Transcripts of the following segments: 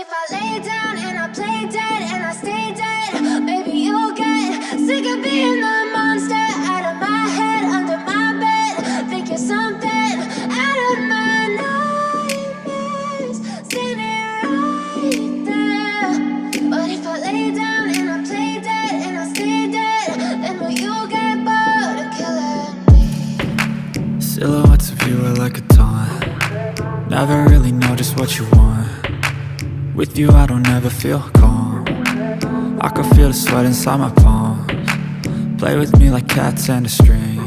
if I lay down and I play dead and I stay dead, baby, you'll get sick of being the monster out of my head, under my bed. Think you're something out of my nightmares, standing right there. But if I lay down and I play dead and I stay dead, then will you get bored of killing me? Silhouettes of you are like a taunt. Never really know just what you want. With you I don't ever feel calm. I can feel the sweat inside my palms. Play with me like cats and a string.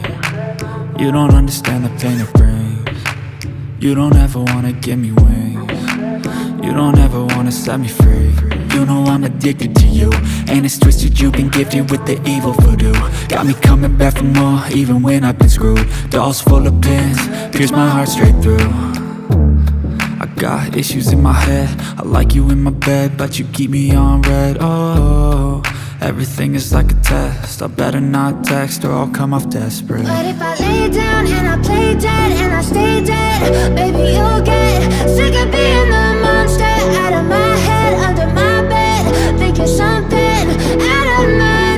You don't understand the pain it brings. You don't ever wanna give me wings. You don't ever wanna set me free. You know I'm addicted to you, and it's twisted, you've been gifted with the evil voodoo. Got me coming back for more, even when I've been screwed. Dolls full of pins, pierce my heart straight through. I got issues in my head, I like you in my bed, but you keep me on red. Oh, everything is like a test, I better not text or I'll come off desperate. But if I lay down and I play dead and I stay dead, baby, you'll get sick of being the monster out of my head, under my bed. Think you're something out of my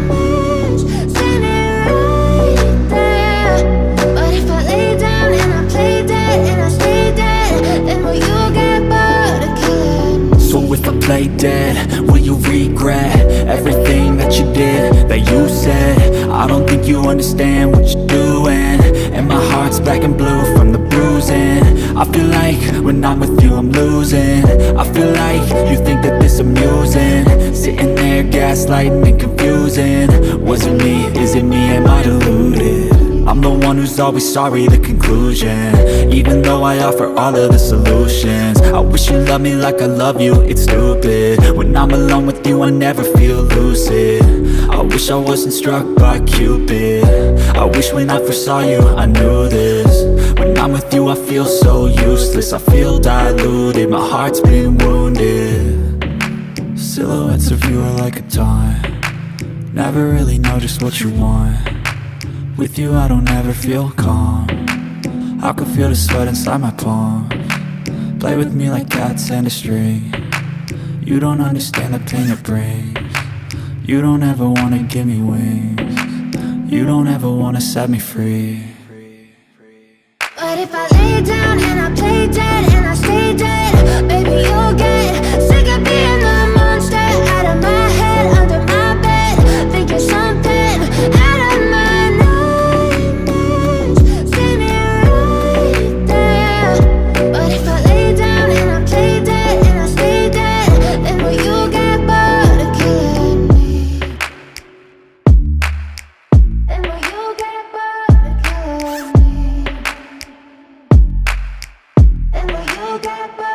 nightmares, standing right there. But if I lay down and I play dead and I stay dead, then will you get bored of killing me? So if I play dead, will you regret everything that you did, that you said? I don't think you understand what you're doing, and my heart's black and blue from the bruising. I feel like when I'm with you I'm losing. I feel like you think that this amusing, sitting there gaslighting and confusing. Was it me? Is it me? Am I deluded? I'm the one who's always sorry, the conclusion, even though I offer all of the solutions. I wish you loved me like I love you, it's stupid. When I'm alone with you I never feel lucid. I wish I wasn't struck by Cupid. I wish when I first saw you I knew this. When I'm with you I feel so useless, I feel diluted, my heart's been wounded. Silhouettes of you are like a taunt. Never really know just what you want. With you I don't ever feel calm. I can feel the sweat inside my palms. Play with me like cats and a string. You don't understand the pain it brings. You don't ever wanna give me wings. You don't ever wanna set me free. But if I lay down and I play dead and I stay dead, baby, you'll get sick of being the monster out of my head, under my bed. Think you're something out of my nightmares, standing right there. But if I lay down and I play dead and I stay dead, then will you get bored of killing me? Then will you get bored of killing me? And will you get back?